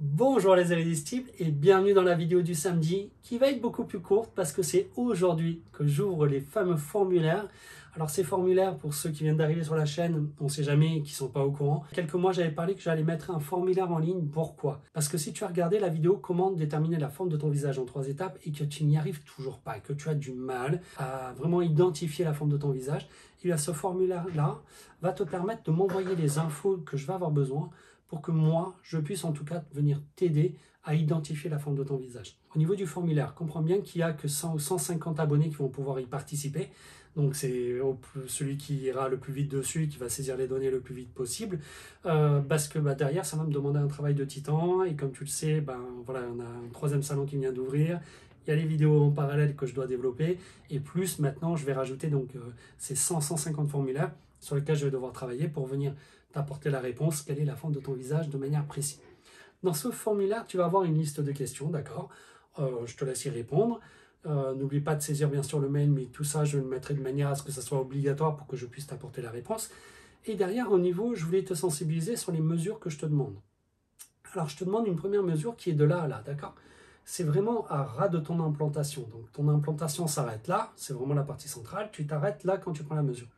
Bonjour les irrésistibles et bienvenue dans la vidéo du samedi qui va être beaucoup plus courte parce que c'est aujourd'hui que j'ouvre les fameux formulaires. Alors ces formulaires, pour ceux qui viennent d'arriver sur la chaîne, on ne sait jamais, qui ne sont pas au courant. Quelques mois j'avais parlé que j'allais mettre un formulaire en ligne. Pourquoi? Parce que si tu as regardé la vidéo comment déterminer la forme de ton visage en 3 étapes et que tu n'y arrives toujours pas, et que tu as du mal à vraiment identifier la forme de ton visage, et bien ce formulaire-là va te permettre de m'envoyer les infos que je vais avoir besoin pour que moi, je puisse en tout cas venir t'aider à identifier la forme de ton visage. Au niveau du formulaire, comprends bien qu'il n'y a que 100 ou 150 abonnés qui vont pouvoir y participer. Donc c'est celui qui ira le plus vite dessus, qui va saisir les données le plus vite possible. Parce que derrière, ça va me demander un travail de titan. Et comme tu le sais, voilà, on a un 3e salon qui vient d'ouvrir. Il y a les vidéos en parallèle que je dois développer. Et plus, maintenant, je vais rajouter donc, ces 100-150 formulaires sur lesquels je vais devoir travailler pour venir t'apporter la réponse, quelle est la forme de ton visage de manière précise. Dans ce formulaire, tu vas avoir une liste de questions, d'accord? Je te laisse y répondre. N'oublie pas de saisir bien sûr le mail, mais tout ça, je le mettrai de manière à ce que ça soit obligatoire pour que je puisse t'apporter la réponse. Et derrière, au niveau, je voulais te sensibiliser sur les mesures que je te demande. Alors, je te demande une première mesure qui est de là à là, d'accord? C'est vraiment à ras de ton implantation. Donc, ton implantation s'arrête là, c'est vraiment la partie centrale. Tu t'arrêtes là quand tu prends la mesure.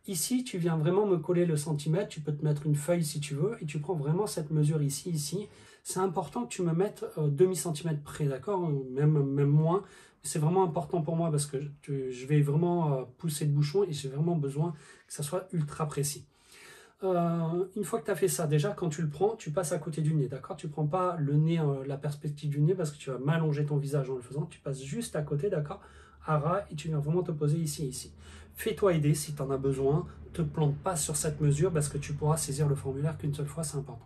Ici, tu viens vraiment me coller le centimètre, tu peux te mettre une feuille si tu veux, et tu prends vraiment cette mesure ici. C'est important que tu me mettes demi-centimètre près, d'accord? Même moins. C'est vraiment important pour moi parce que je vais vraiment pousser le bouchon et j'ai vraiment besoin que ça soit ultra précis. Une fois que tu as fait ça, déjà, quand tu le prends, tu passes à côté du nez, d'accord? Tu ne prends pas le nez, la perspective du nez parce que tu vas m'allonger ton visage en le faisant. Tu passes juste à côté, d'accord? À ras, et tu viens vraiment te poser ici. Fais-toi aider si tu en as besoin. Ne te plante pas sur cette mesure parce que tu pourras saisir le formulaire qu'une seule fois, c'est important.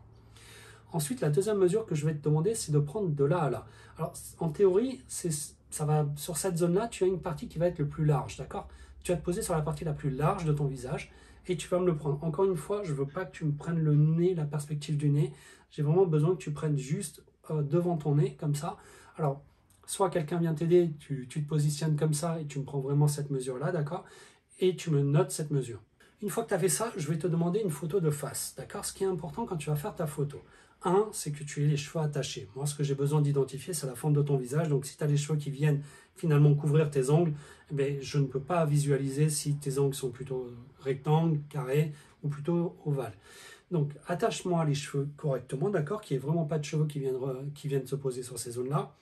Ensuite, la deuxième mesure que je vais te demander, c'est de prendre de là à là. Alors, en théorie, ça va, sur cette zone-là, tu as une partie qui va être le plus large, d'accord? Tu vas te poser sur la partie la plus large de ton visage et tu vas me le prendre. Encore une fois, je ne veux pas que tu me prennes le nez, la perspective du nez. J'ai vraiment besoin que tu prennes juste devant ton nez, comme ça. Alors, soit quelqu'un vient t'aider, tu te positionnes comme ça et tu me prends vraiment cette mesure-là, d'accord? Et tu me notes cette mesure. Une fois que tu as fait ça, je vais te demander une photo de face, d'accord? Ce qui est important quand tu vas faire ta photo. Un, c'est que tu aies les cheveux attachés. Moi, ce que j'ai besoin d'identifier, c'est la forme de ton visage. Donc, si tu as les cheveux qui viennent finalement couvrir tes ongles, je ne peux pas visualiser si tes ongles sont plutôt rectangles, carrés ou plutôt ovales. Donc, attache-moi les cheveux correctement, d'accord? Qu'il n'y ait vraiment pas de cheveux qui viennent se poser sur ces zones-là.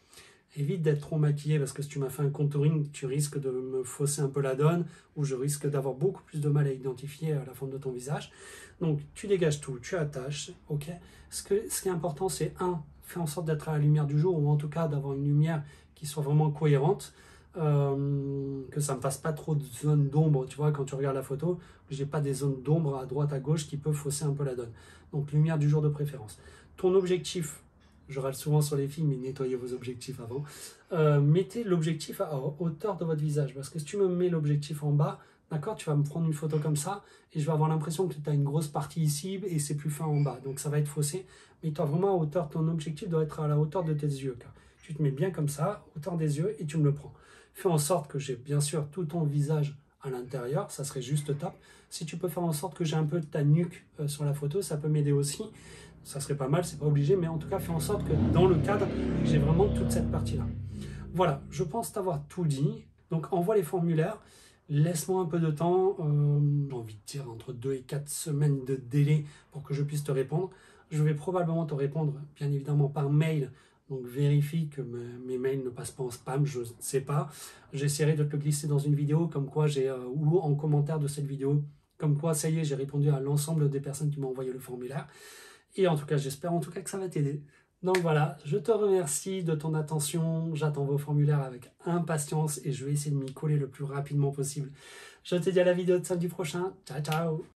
Évite d'être trop maquillé parce que si tu m'as fait un contouring, tu risques de me fausser un peu la donne ou je risque d'avoir beaucoup plus de mal à identifier la forme de ton visage. Donc tu dégages tout, tu attaches, ok. Ce qui est important, c'est fais en sorte d'être à la lumière du jour ou en tout cas d'avoir une lumière qui soit vraiment cohérente, que ça ne me fasse pas trop de zones d'ombre, tu vois, quand tu regardes la photo, que j'ai pas des zones d'ombre à droite, à gauche qui peuvent fausser un peu la donne. Donc lumière du jour de préférence. Ton objectif, je râle souvent sur les filles, mais nettoyez vos objectifs avant. Mettez l'objectif à hauteur de votre visage. Parce que si tu me mets l'objectif en bas, d'accord, tu vas me prendre une photo comme ça, et je vais avoir l'impression que tu as une grosse partie ici, et c'est plus fin en bas. Donc ça va être faussé. Mais toi, vraiment à hauteur, ton objectif doit être à la hauteur de tes yeux. Tu te mets bien comme ça, hauteur des yeux, et tu me le prends. Fais en sorte que j'ai bien sûr tout ton visage à l'intérieur, ça serait juste top. Si tu peux faire en sorte que j'ai un peu de ta nuque sur la photo, ça peut m'aider aussi. Ça serait pas mal, c'est pas obligé, mais en tout cas, fais en sorte que dans le cadre, j'ai vraiment toute cette partie-là. Voilà, je pense t'avoir tout dit. Donc, envoie les formulaires. Laisse-moi un peu de temps, j'ai envie de dire entre 2 et 4 semaines de délai pour que je puisse te répondre. Je vais probablement te répondre, bien évidemment, par mail. Donc, vérifie que mes mails ne passent pas en spam, je ne sais pas. J'essaierai de te le glisser dans une vidéo, comme quoi ou en commentaire de cette vidéo, comme quoi, ça y est, j'ai répondu à l'ensemble des personnes qui m'ont envoyé le formulaire. Et en tout cas, j'espère en tout cas que ça va t'aider. Donc voilà, je te remercie de ton attention. J'attends vos formulaires avec impatience et je vais essayer de m'y coller le plus rapidement possible. Je te dis à la vidéo de samedi prochain. Ciao, ciao!